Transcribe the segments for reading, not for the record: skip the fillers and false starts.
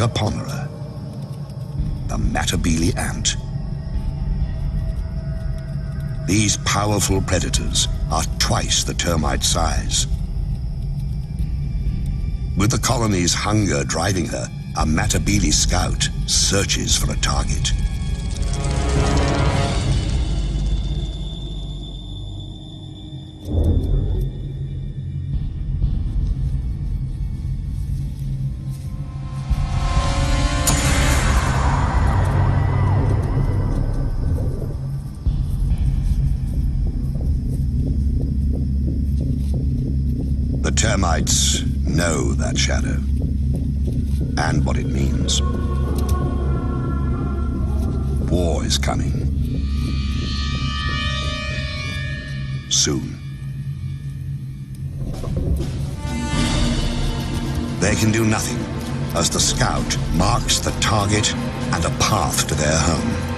Megaponera, the Matabele ant. These powerful predators are twice the termite size. With the colony's hunger driving her, a Matabele scout searches for a target. The termites know that shadow and what it means. War is coming. Soon. They can do nothing as the scout marks the target and a path to their home.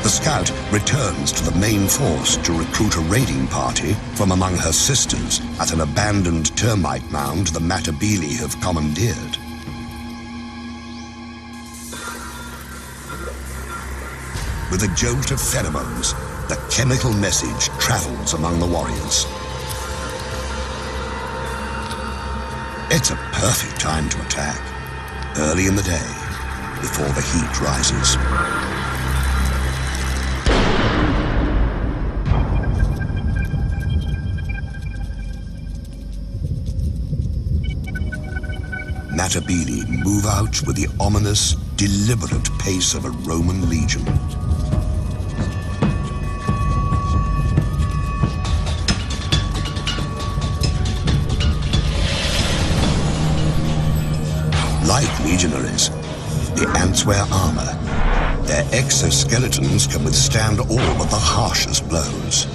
The scout returns to the main force to recruit a raiding party from among her sisters at an abandoned termite mound the Matabele have commandeered. With a jolt of pheromones, the chemical message travels among the warriors. It's a perfect time to attack, early in the day, before the heat rises. Matabele move out with the ominous, deliberate pace of a Roman legion. Like legionaries, the ants wear armor. Their exoskeletons can withstand all but the harshest blows.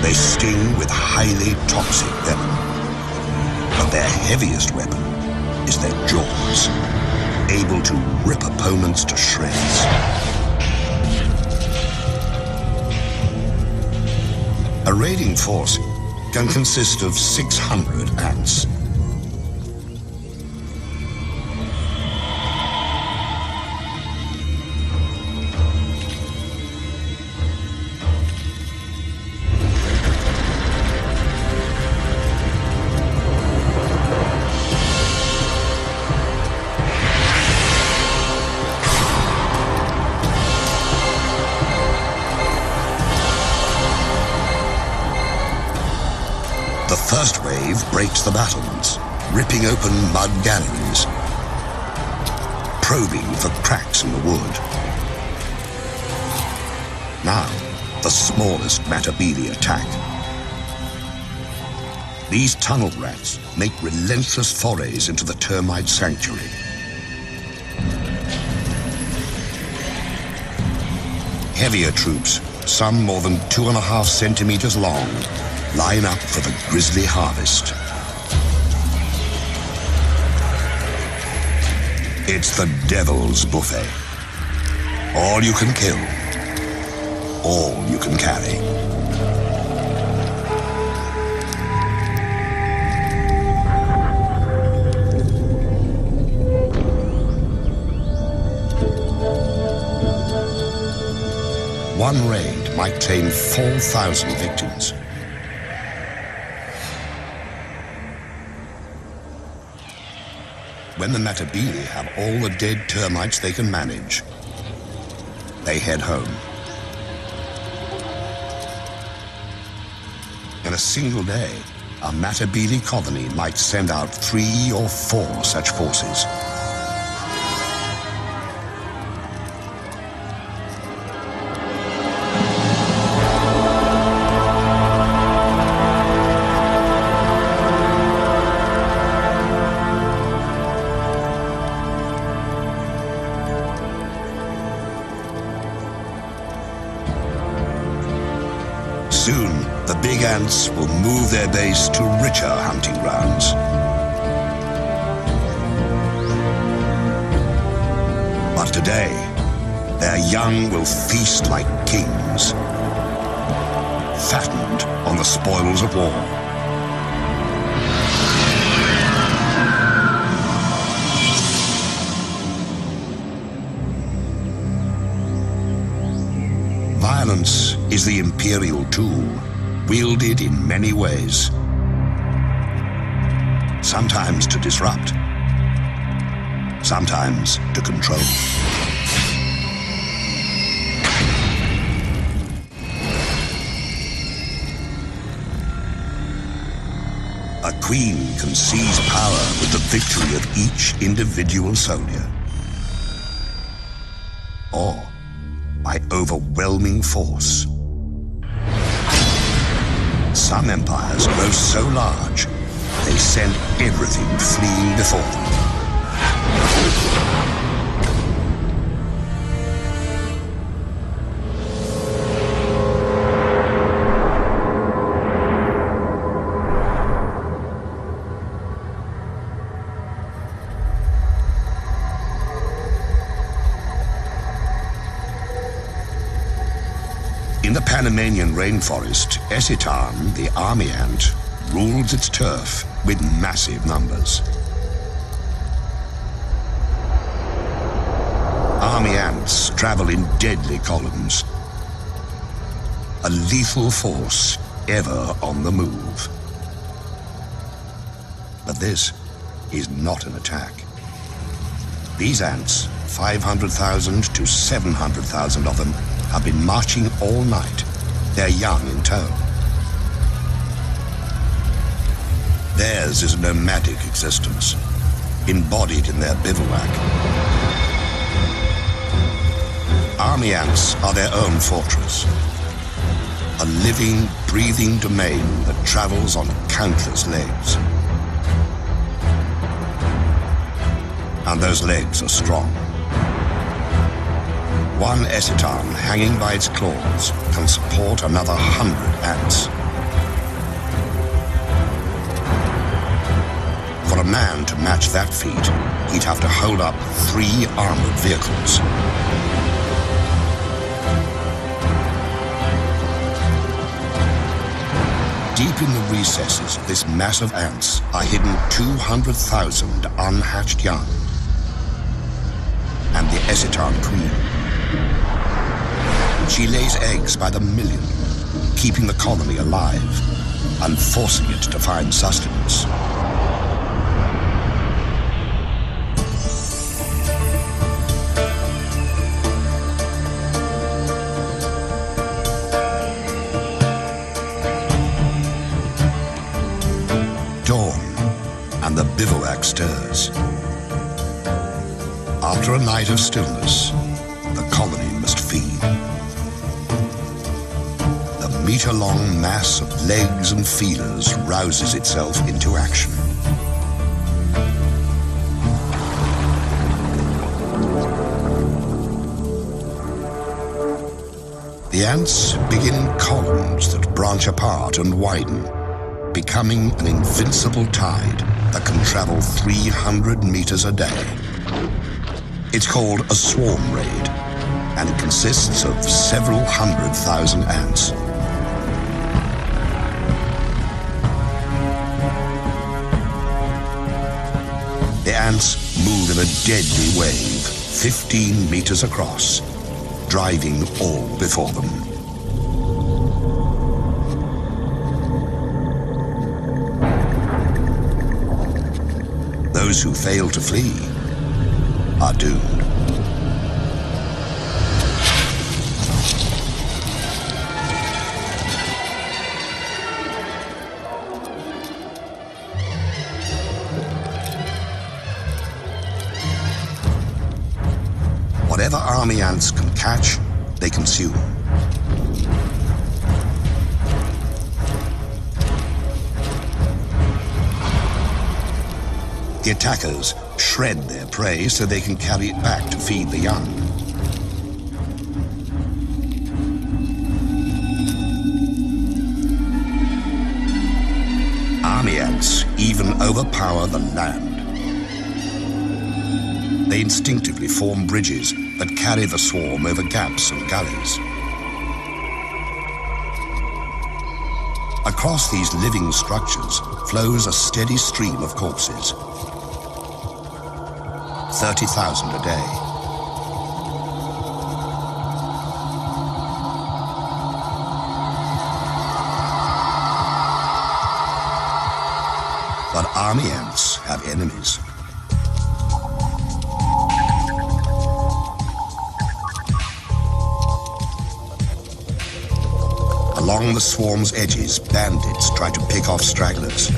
They sting with highly toxic venom. But their heaviest weapon is their jaws, able to rip opponents to shreds. A raiding force can consist of 600 ants. The first wave breaks the battlements, ripping open mud galleries, probing for cracks in the wood. Now, the smallest Matabele attack. These tunnel rats make relentless forays into the termite sanctuary. Heavier troops, some more than 2.5 centimeters long, line up for the grisly harvest. It's the devil's buffet. All you can kill, all you can carry. One raid might claim 4,000 victims. When the Matabele have all the dead termites they can manage, they head home. In a single day, a Matabele colony might send out 3 or 4 such forces. Soon, the big ants will move their base to richer hunting grounds. But today, their young will feast like kings, fattened on the spoils of war. Balance is the imperial tool, wielded in many ways. Sometimes to disrupt, sometimes to control. A queen can seize power with the victory of each individual soldier, or by overwhelming force. Some empires grow so large, they send everything fleeing before them. In the Panamanian rainforest, Esitan, the army ant, rules its turf with massive numbers. Army ants travel in deadly columns, a lethal force ever on the move. But this is not an attack. These ants, 500,000 to 700,000 of them, have been marching all night, their young in tow. Theirs is a nomadic existence, embodied in their bivouac. Army ants are their own fortress, a living, breathing domain that travels on countless legs. And those legs are strong. One Esitan hanging by its claws can support another 100 ants. For a man to match that feat, he'd have to hold up 3 armored vehicles. Deep in the recesses of this mass of ants are hidden 200,000 unhatched young, and the Esitan queen. She lays eggs by the million, keeping the colony alive and forcing it to find sustenance. Dawn, and the bivouac stirs. After a night of stillness, the colony must feed. The meter-long mass of legs and feelers rouses itself into action. The ants begin in columns that branch apart and widen, becoming an invincible tide that can travel 300 meters a day. It's called a swarm raid, and it consists of several 100,000 ants. The ants move in a deadly wave, 15 meters across, driving all before them. Those who fail to flee are doomed. Whatever army ants can catch, they consume. The attackers shred their prey so they can carry it back to feed the young. Army ants even overpower the land. They instinctively form bridges that carry the swarm over gaps and gullies. Across these living structures flows a steady stream of corpses. 30,000 a day. But army ants have enemies. Along the swarm's edges, bandits try to pick off stragglers.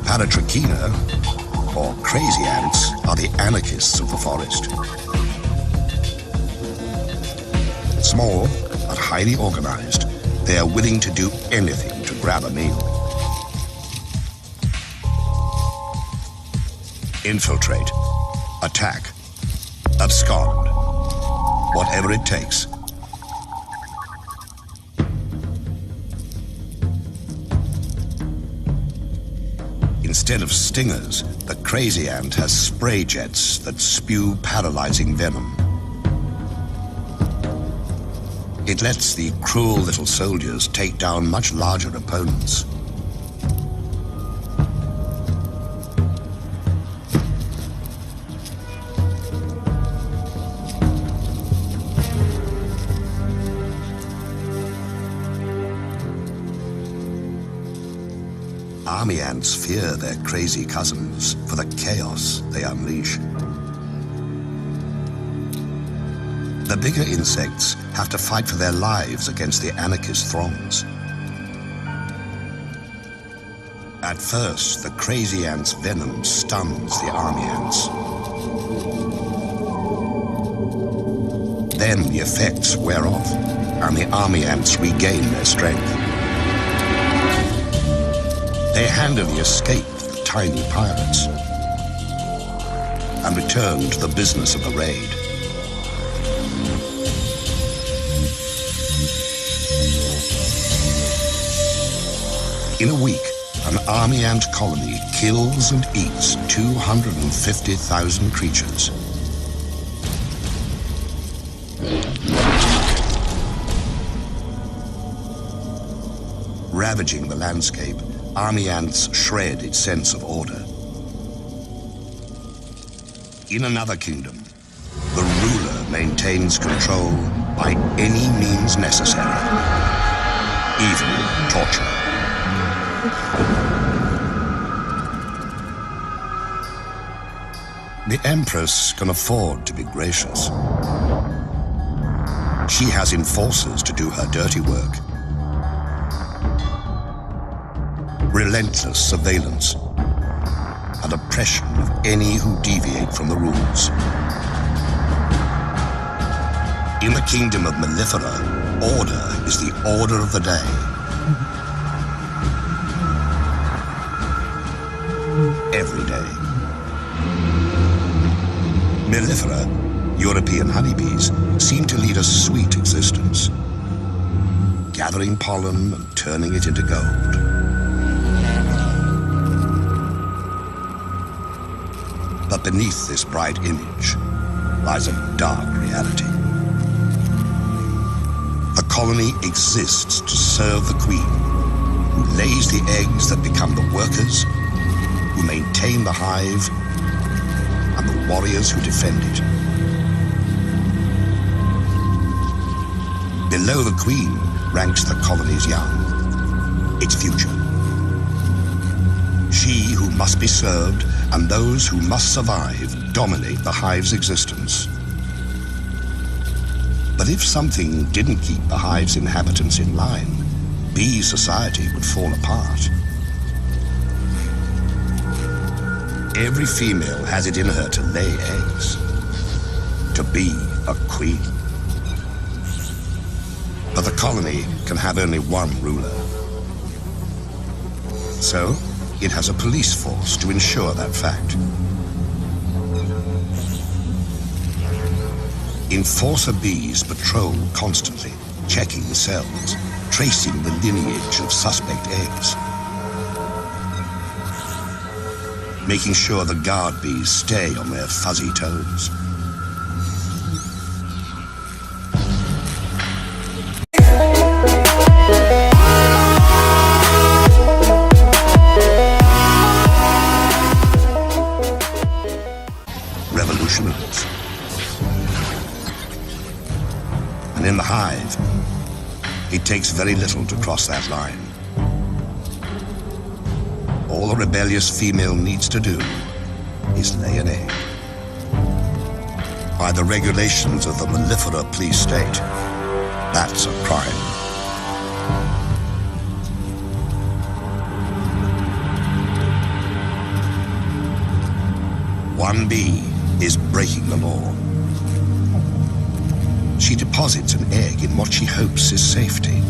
Paratrachina, or crazy ants, are the anarchists of the forest. Small, but highly organized, they are willing to do anything to grab a meal. Infiltrate, attack, abscond, whatever it takes. Instead of stingers, the crazy ant has spray jets that spew paralyzing venom. It lets the cruel little soldiers take down much larger opponents. Army ants fear their crazy cousins for the chaos they unleash. The bigger insects have to fight for their lives against the anarchist throngs. At first, the crazy ant's venom stuns the army ants. Then the effects wear off, and the army ants regain their strength. They handily escape the tiny pirates and return to the business of the raid. In a week, an army ant colony kills and eats 250,000 creatures. Ravaging the landscape, army ants shred its sense of order. In another kingdom, the ruler maintains control by any means necessary, even torture. The Empress can afford to be gracious. She has enforcers to do her dirty work. Relentless surveillance and oppression of any who deviate from the rules. In the kingdom of Mellifera, order is the order of the day. Every day. Mellifera, European honeybees, seem to lead a sweet existence, gathering pollen and turning it into gold. But beneath this bright image lies a dark reality. The colony exists to serve the queen, who lays the eggs that become the workers, who maintain the hive, and the warriors who defend it. Below the queen ranks the colony's young, its future. She who must be served and those who must survive dominate the hive's existence. But if something didn't keep the hive's inhabitants in line, bee society would fall apart. Every female has it in her to lay eggs, to be a queen. But the colony can have only one ruler. So, it has a police force to ensure that fact. Enforcer bees patrol constantly, checking cells, tracing the lineage of suspect eggs, making sure the guard bees stay on their fuzzy toes. Revolutionaries. And in the hive, It takes very little to cross that line. All a rebellious female needs to do is lay an egg. By the regulations of the mellifera police state, that's a crime. One bee is breaking the law. She deposits an egg in what she hopes is safety.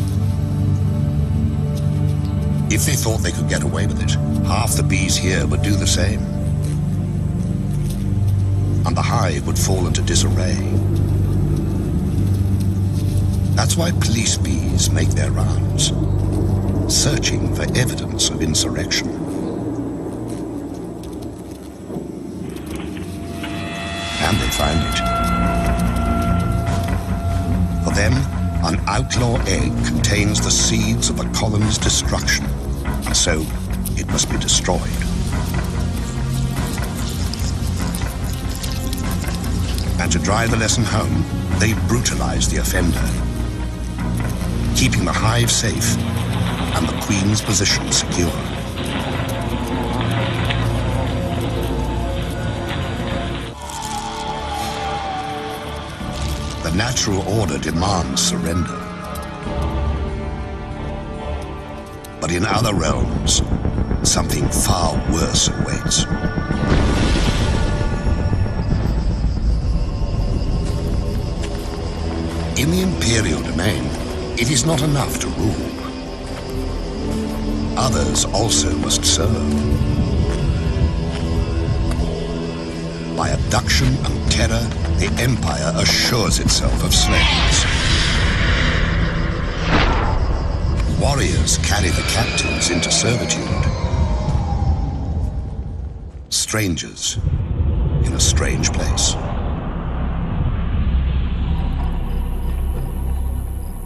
If they thought they could get away with it, half the bees here would do the same. And the hive would fall into disarray. That's why police bees make their rounds, searching for evidence of insurrection. And they find it. For them, an outlaw egg contains the seeds of a colony's destruction, and so it must be destroyed. And to drive the lesson home, they brutalize the offender, keeping the hive safe and the queen's position secure. The natural order demands surrender. But in other realms, something far worse awaits. In the imperial domain, it is not enough to rule. Others also must serve. By abduction and terror, the empire assures itself of slaves. Warriors carry the captives into servitude. Strangers in a strange place.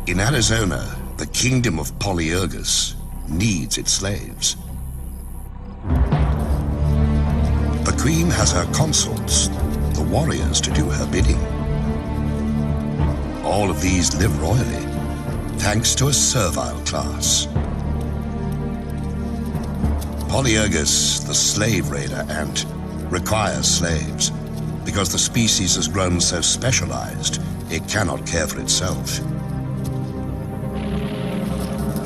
In Arizona, the kingdom of Polyergus needs its slaves. The queen has her consorts, the warriors, to do her bidding. All of these live royally, thanks to a servile class. Polyergus, the slave raider ant, requires slaves because the species has grown so specialized it cannot care for itself.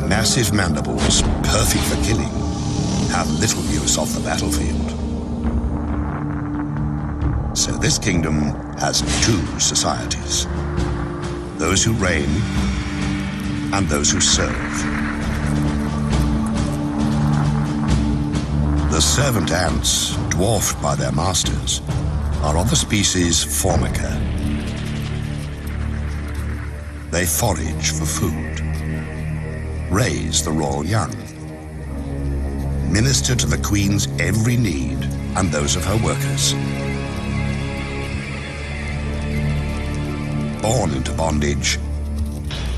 Massive mandibles, perfect for killing, have little use off the battlefield. So this kingdom has two societies: those who reign and those who serve. The servant ants, dwarfed by their masters, are of the species Formica. They forage for food, raise the royal young, minister to the queen's every need and those of her workers. Born into bondage,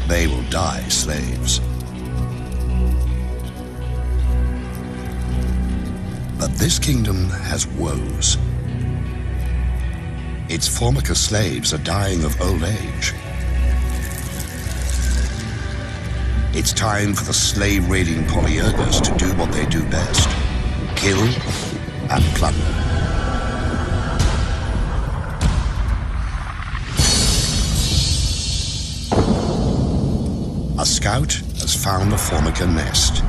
they will die slaves. But this kingdom has woes. Its Formica slaves are dying of old age. It's time for the slave-raiding Polyergus to do what they do best: kill and plunder. A scout has found the Formica nest.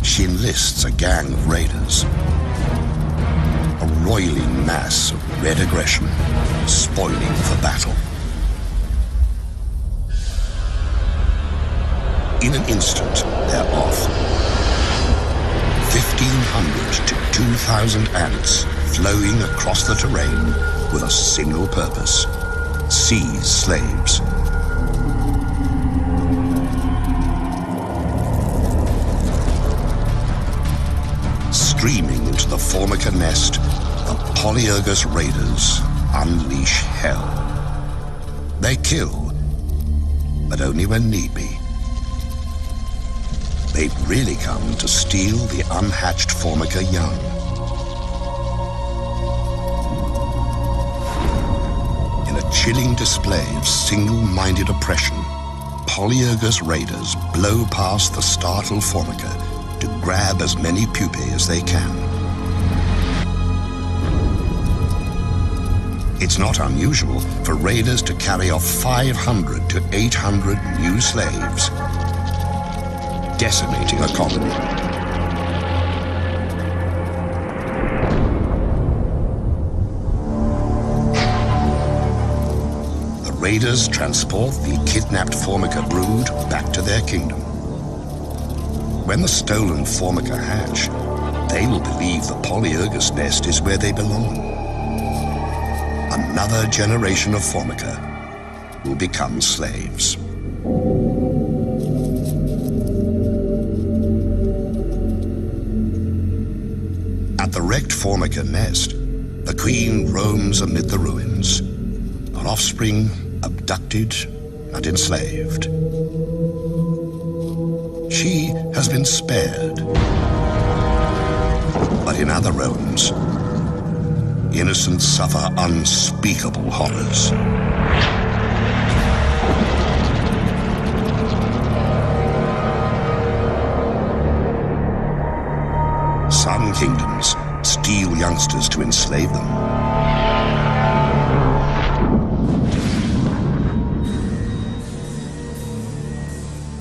She enlists a gang of raiders. A roiling mass of red aggression, spoiling for battle. In an instant, they're off. 1,500 to 2,000 ants flowing across the terrain with a single purpose: seize slaves. Streaming into the Formica nest, the Polyergus raiders unleash hell. They kill, but only when need be. They've really come to steal the unhatched Formica young. In a chilling display of single-minded oppression, Polyergus raiders blow past the startled formica to grab as many pupae as they can. It's not unusual for raiders to carry off 500 to 800 new slaves, decimating a colony. The raiders transport the kidnapped formica brood back to their kingdom. When the stolen formica hatch, they will believe the Polyergus nest is where they belong. Another generation of formica will become slaves. At the wrecked formica nest, the queen roams amid the ruins, her offspring abducted and enslaved. She has been spared, but in other realms, innocents suffer unspeakable horrors. Some kingdoms steal youngsters to enslave them.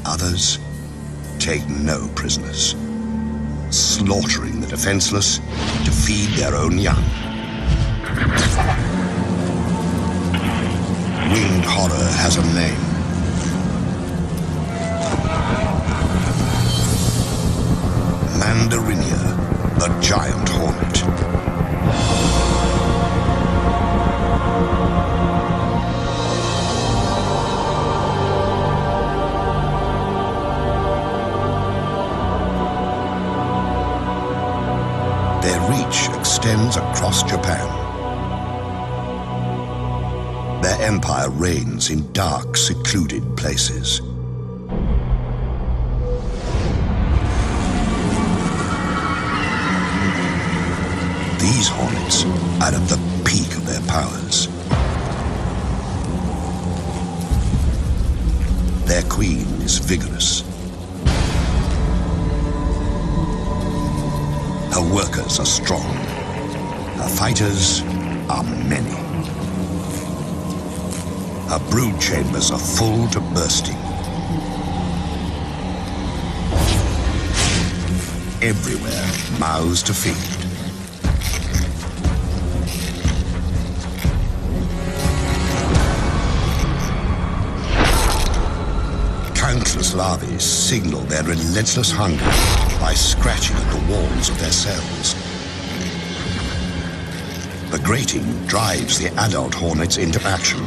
Others take no prisoners, slaughtering the defenseless to feed their own young. Winged horror has a name. Mandarinia, the giant hornet. Their reach extends across Japan. Their empire reigns in dark, secluded places. These hornets are at the peak of their powers. Their queen is vigorous. Her workers are strong. Her fighters are many. Her brood chambers are full to bursting. Everywhere, mouths to feed. Countless larvae signal their relentless hunger by scratching at the walls of their cells. The grating drives the adult hornets into action.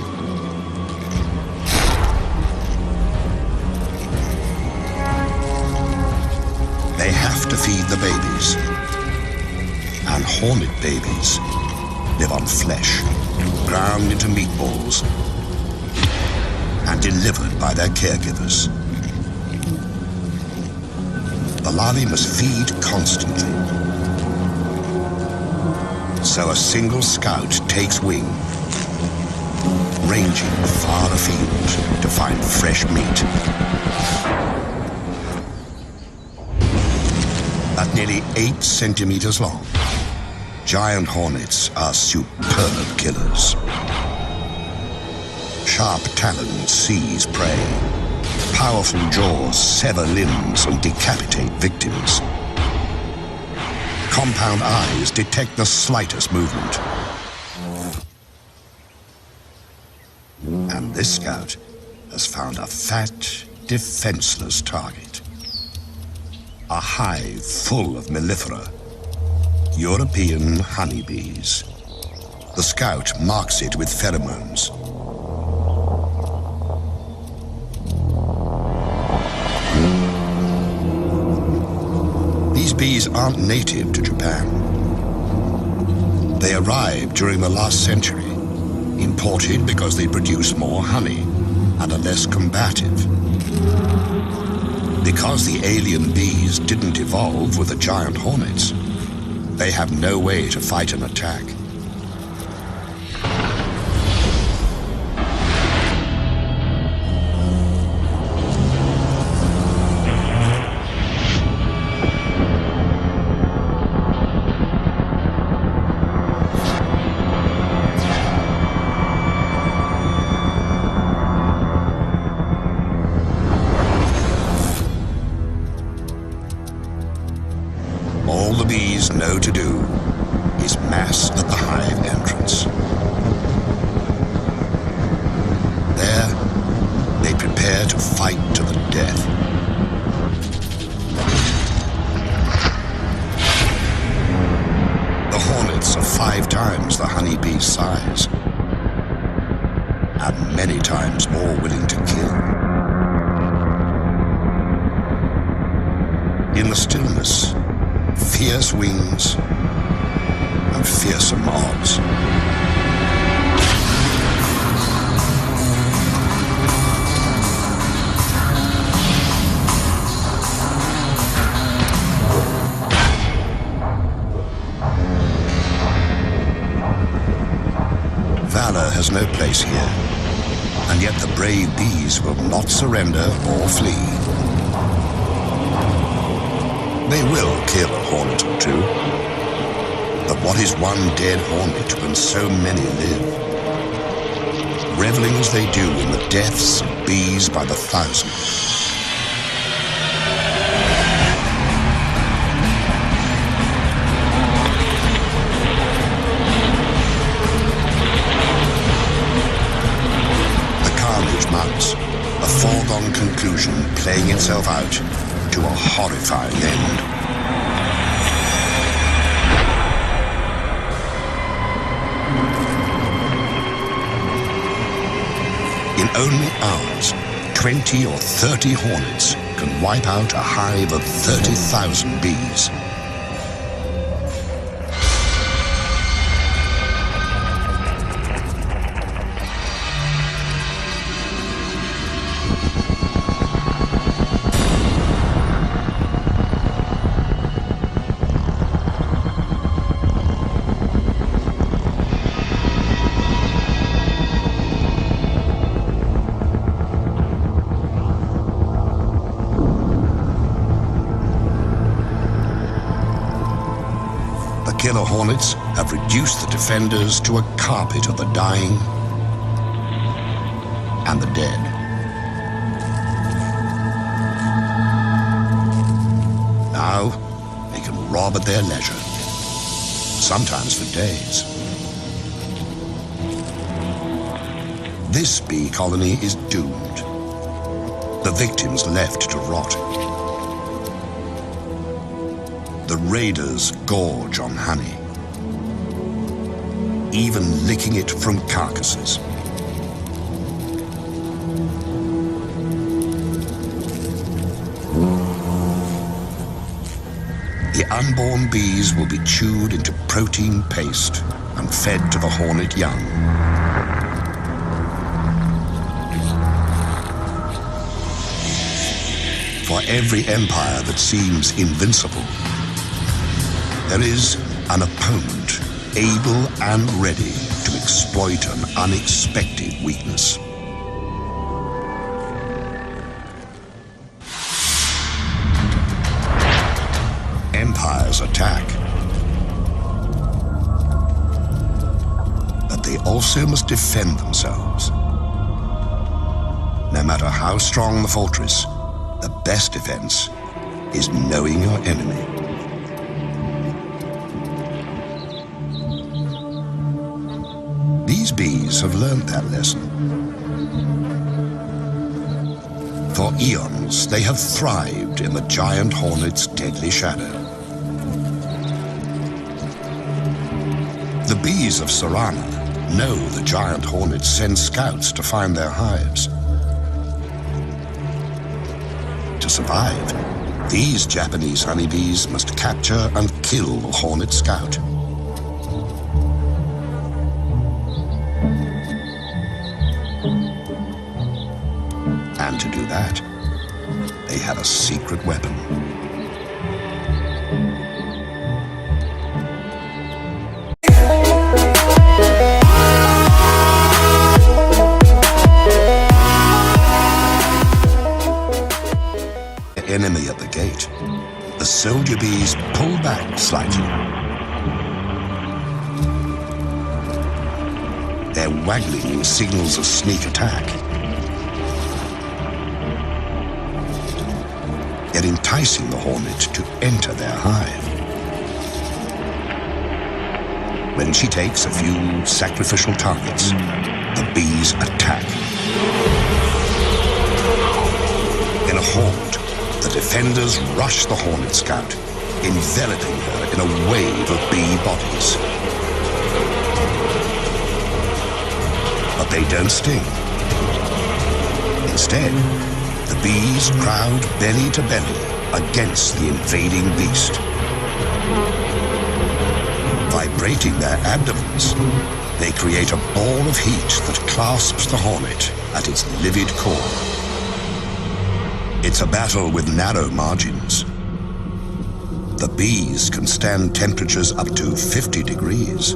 They have to feed the babies. And hornet babies live on flesh, ground into meatballs, and delivered by their caregivers. The larvae must feed constantly. So a single scout takes wing, ranging far afield to find fresh meat. At nearly 8 centimeters long, giant hornets are superb killers. Sharp talons seize prey. Powerful jaws sever limbs and decapitate victims. Compound eyes detect the slightest movement. And this scout has found a fat, defenseless target. A hive full of mellifera, European honeybees. The scout marks it with pheromones. These bees aren't native to Japan. They arrived during the last century, imported because they produce more honey and are less combative. Because the alien bees didn't evolve with the giant hornets, they have no way to fight an attack. fight to the death. The hornets are 5 times the honeybee's size, and many times more willing to kill. In the stillness, fierce wings and fearsome odds. Valor has no place here, and yet the brave bees will not surrender or flee. They will kill a hornet or 2, but what is one dead hornet when so many live? Reveling as they do in the deaths of bees by the thousand. Mounts, a foregone conclusion playing itself out to a horrifying end. In only hours, 20 or 30 hornets can wipe out a hive of 30,000 bees. Killer hornets have reduced the defenders to a carpet of the dying and the dead. Now they can rob at their leisure, sometimes for days. This bee colony is doomed. The victims left to rot. The raiders gorge on honey, even licking it from carcasses. The unborn bees will be chewed into protein paste and fed to the hornet young. For every empire that seems invincible, there is an opponent able and ready to exploit an unexpected weakness. Empires attack, but they also must defend themselves. No matter how strong the fortress, the best defense is knowing your enemy. These bees have learned that lesson. For eons, they have thrived in the giant hornet's deadly shadow. The bees of Sarana know the giant hornets send scouts to find their hives. To survive, these Japanese honeybees must capture and kill the hornet scout. And to do that, they had a secret weapon. The enemy at the gate. The soldier bees pull back slightly. Their waggling signals a sneak attack. Yet enticing the hornet to enter their hive. When she takes a few sacrificial targets, the bees attack. halt, the defenders rush the Hornet Scout, enveloping her in a wave of bee bodies. But they don't sting. Instead, the bees crowd belly to belly against the invading beast. Vibrating their abdomens, they create a ball of heat that clasps the hornet at its livid core. It's a battle with narrow margins. The bees can stand temperatures up to 50 degrees.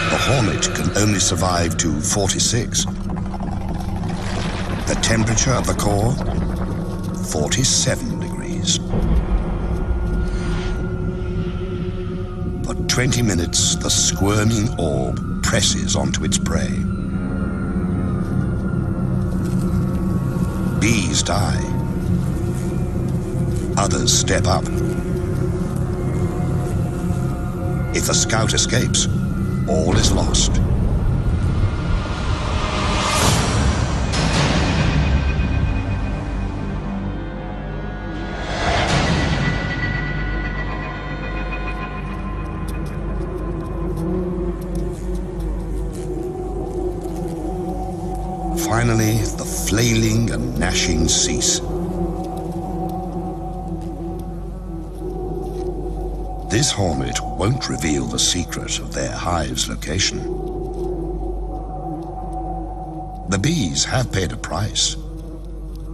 The hornet can only survive to 46. The temperature of the core, 47 degrees. For 20 minutes, the squirming orb presses onto its prey. Bees die. Others step up. If the scout escapes, all is lost. Finally, the flailing and gnashing cease. This hornet won't reveal the secret of their hive's location. The bees have paid a price,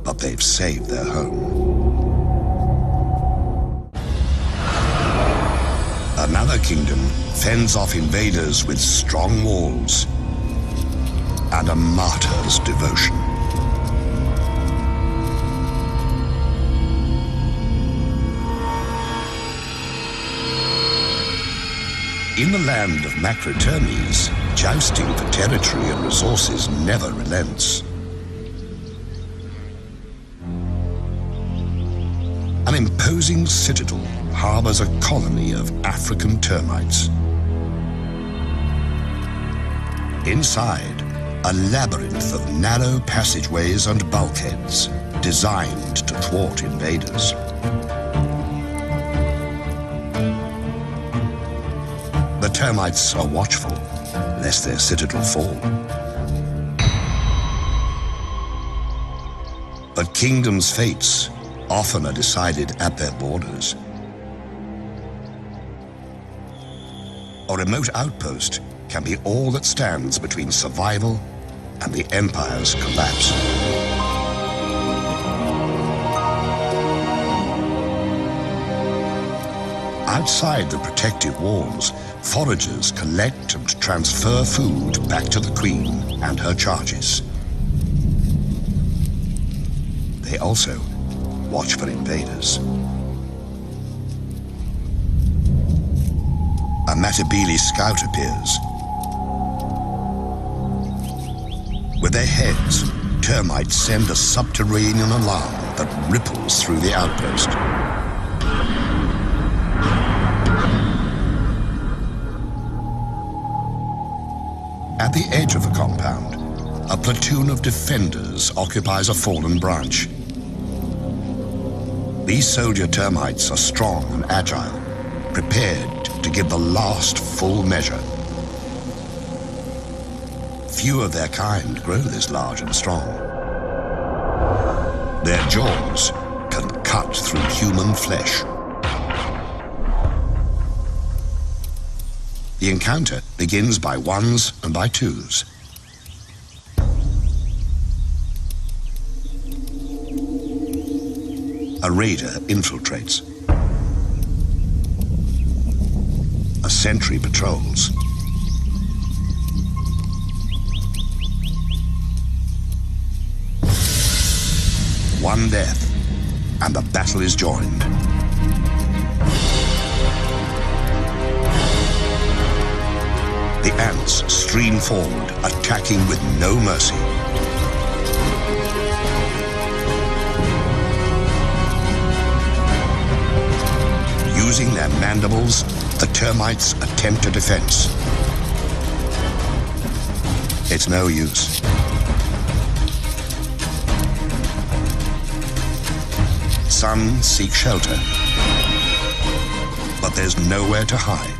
but they've saved their home. Another kingdom fends off invaders with strong walls and a martyr's devotion. In the land of Macrotermes, jousting for territory and resources never relents. An imposing citadel harbors a colony of African termites. Inside, a labyrinth of narrow passageways and bulkheads designed to thwart invaders. The termites are watchful, lest their citadel fall. But kingdoms' fates often are decided at their borders. A remote outpost can be all that stands between survival and the empire's collapse. Outside the protective walls, foragers collect and transfer food back to the queen and her charges. They also watch for invaders. A Matabele scout appears. With their heads, termites send a subterranean alarm that ripples through the outpost. At the edge of the compound, a platoon of defenders occupies a fallen branch. These soldier termites are strong and agile, prepared to give the last full measure. Few of their kind grow this large and strong. Their jaws can cut through human flesh. The encounter begins by ones and by twos. A raider infiltrates. A sentry patrols. One death, and the battle is joined. The ants stream forward, attacking with no mercy. Using their mandibles, the termites attempt a defense. It's no use. Some seek shelter, but there's nowhere to hide.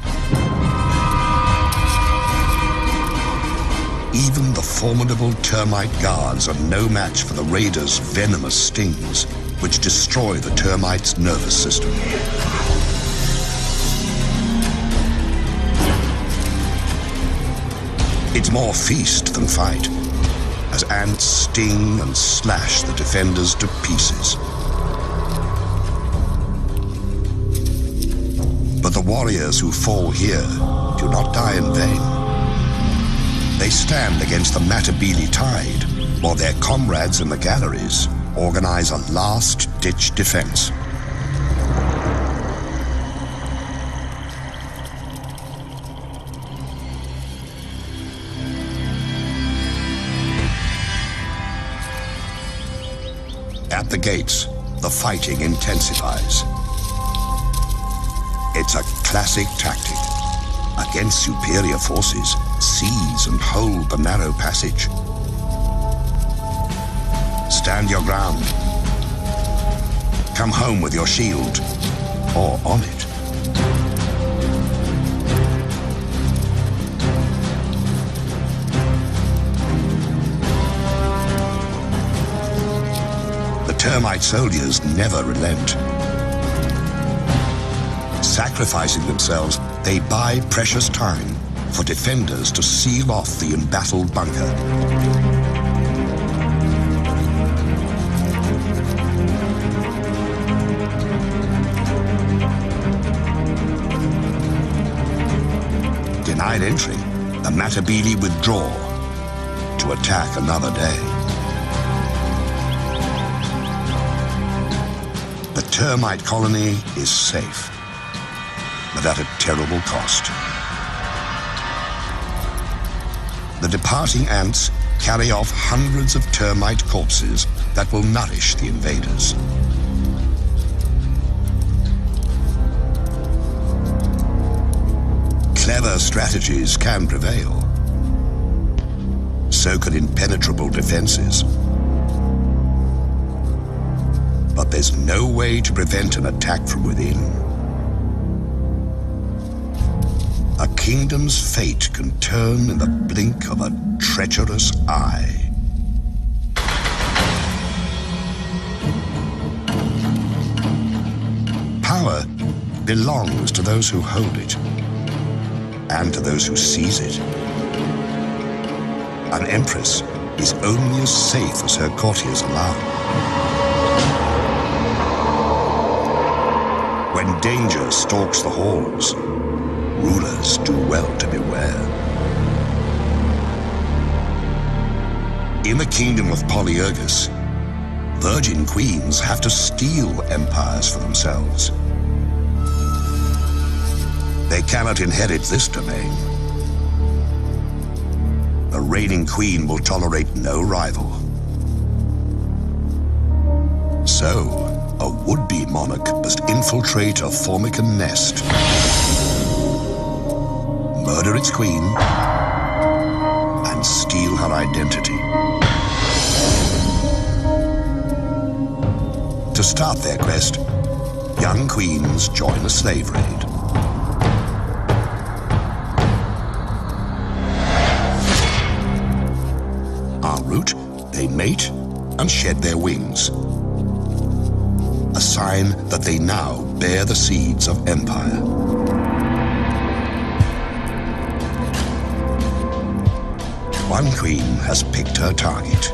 Even the formidable termite guards are no match for the raiders' venomous stings, which destroy the termite's nervous system. It's more feast than fight, as ants sting and slash the defenders to pieces. But the warriors who fall here do not die in vain. They stand against the Matabele tide, while their comrades in the galleries organize a last-ditch defense. At the gates, the fighting intensifies. It's a classic tactic. Against superior forces, seize and hold the narrow passage. Stand your ground. Come home with your shield, or on it. The termite soldiers never relent. Sacrificing themselves, they buy precious time for defenders to seal off the embattled bunker. Denied entry, the Matabele withdraw to attack another day. The termite colony is safe, but at a terrible cost. The departing ants carry off hundreds of termite corpses that will nourish the invaders. Clever strategies can prevail. So can impenetrable defenses. But there's no way to prevent an attack from within. A kingdom's fate can turn in the blink of a treacherous eye. Power belongs to those who hold it, and to those who seize it. An empress is only as safe as her courtiers allow. When danger stalks the halls, rulers do well to beware. In the kingdom of Polyergus, virgin queens have to steal empires for themselves. They cannot inherit this domain. The reigning queen will tolerate no rival. So, a would-be monarch must infiltrate a Formican nest, murder its queen, and steal her identity. To start their quest, young queens join a slave raid. En route, they mate and shed their wings, a sign that they now bear the seeds of empire. One queen has picked her target.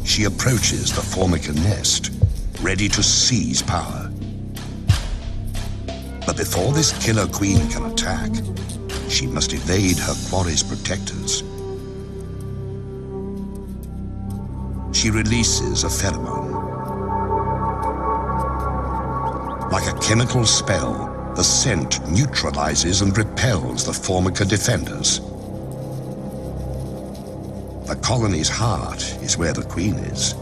She approaches the Formican nest, ready to seize power. But before this killer queen can attack, she must evade her quarry's protectors. She releases a pheromone. Like a chemical spell, the scent neutralizes and repels the Formica defenders. The colony's heart is where the queen is,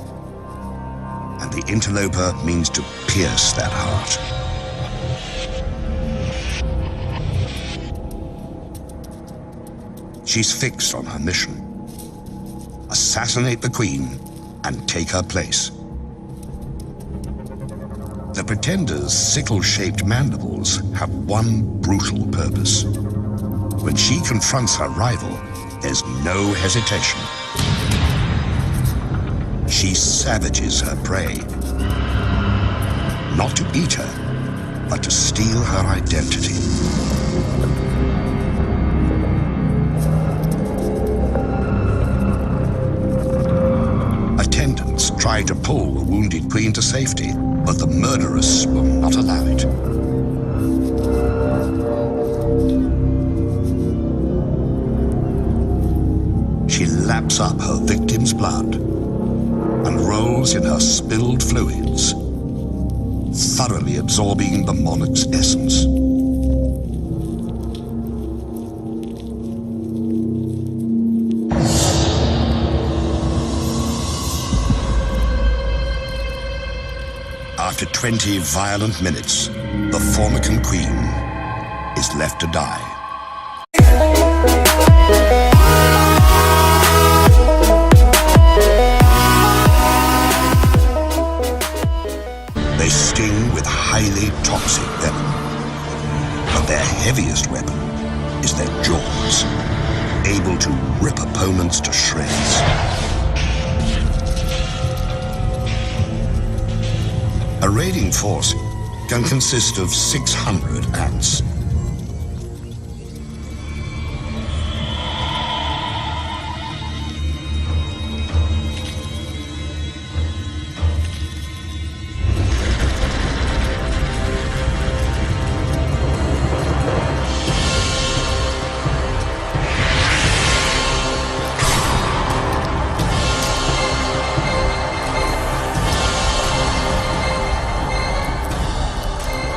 and the interloper means to pierce that heart. She's fixed on her mission: assassinate the queen and take her place. The pretender's sickle-shaped mandibles have one brutal purpose. When she confronts her rival, there's no hesitation. She savages her prey, not to eat her, but to steal her identity. Attendants try to pull the wounded queen to safety, but the murderess will not allow it. She laps up her victim's blood and rolls in her spilled fluids, thoroughly absorbing the monarch's essence. After 20 violent minutes, the Formican queen is left to die. They sting with highly toxic venom, but their heaviest weapon is their jaws, able to rip opponents to shreds. A raiding force can consist of 600 ants.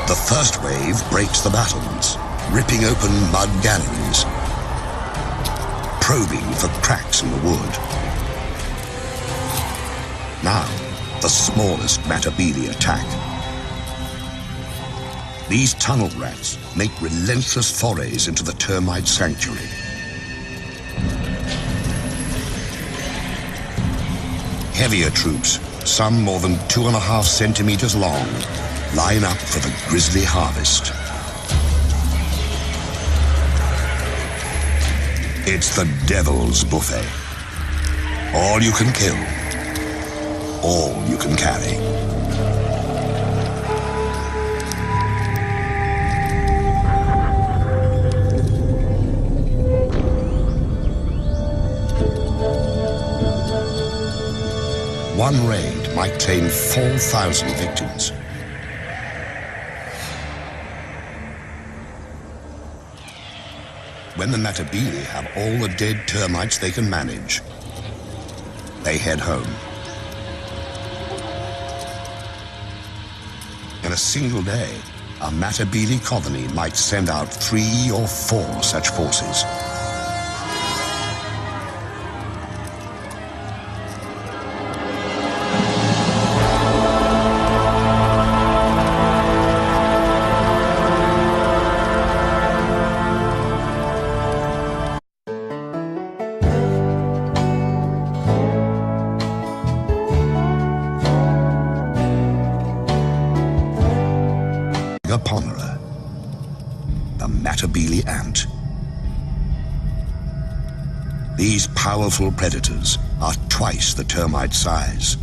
The first wave breaks the battlements, ripping open mud galleries, probing for cracks in the wood. Now, the smallest Matabele attack. These tunnel rats make relentless forays into the termite sanctuary. Heavier troops, some more than 2.5 centimeters long, line up for the grisly harvest. It's the devil's buffet. All you can kill, all you can carry. One raid might claim 4,000 victims. When the Matabele have all the dead termites they can manage, they head home. In a single day, a Matabele colony might send out 3 or 4 such forces. The Matabele ant. These powerful predators are twice the termite size.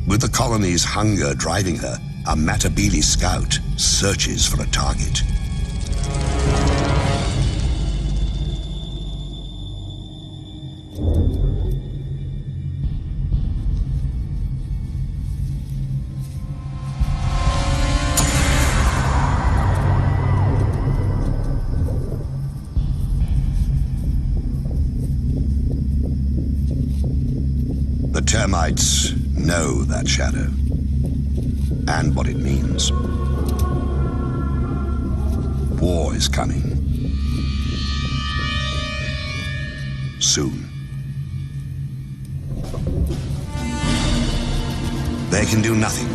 With the colony's hunger driving her, a Matabele scout searches for a target. The termites know that shadow and what it means. War is coming. Soon. They can do nothing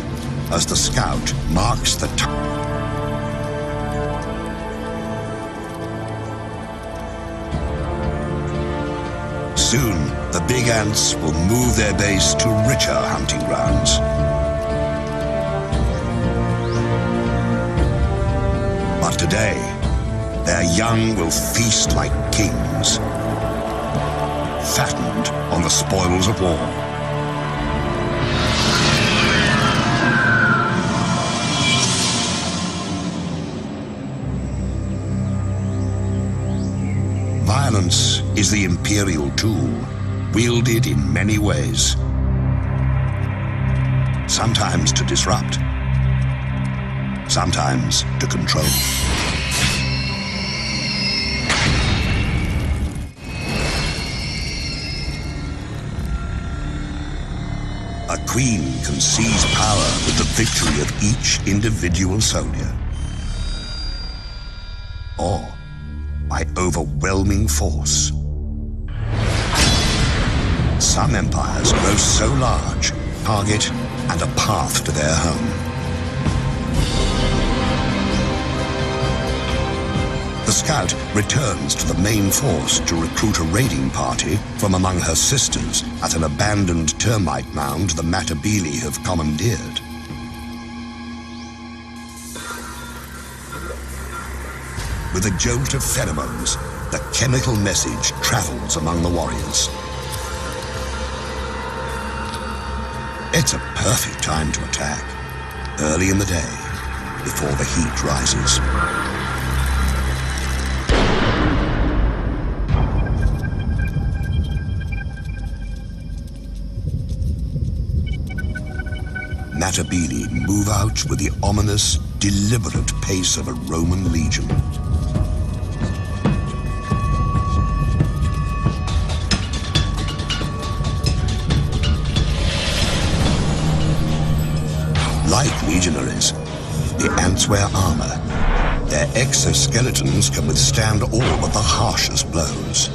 as the scout marks the time. Soon, the big ants will move their base to richer hunting grounds. Today, their young will feast like kings, fattened on the spoils of war. Violence is the imperial tool, wielded in many ways. Sometimes to disrupt, sometimes to control. A queen can seize power with the victory of each individual soldier, or by overwhelming force. Some empires grow so large, target and a path to their home. The scout returns to the main force to recruit a raiding party from among her sisters at an abandoned termite mound the Matabele have commandeered. With a jolt of pheromones, the chemical message travels among the warriors. It's a perfect time to attack, early in the day, before the heat rises. Matabele move out with the ominous, deliberate pace of a Roman legion. Like legionaries, the ants wear armor. Their exoskeletons can withstand all but the harshest blows.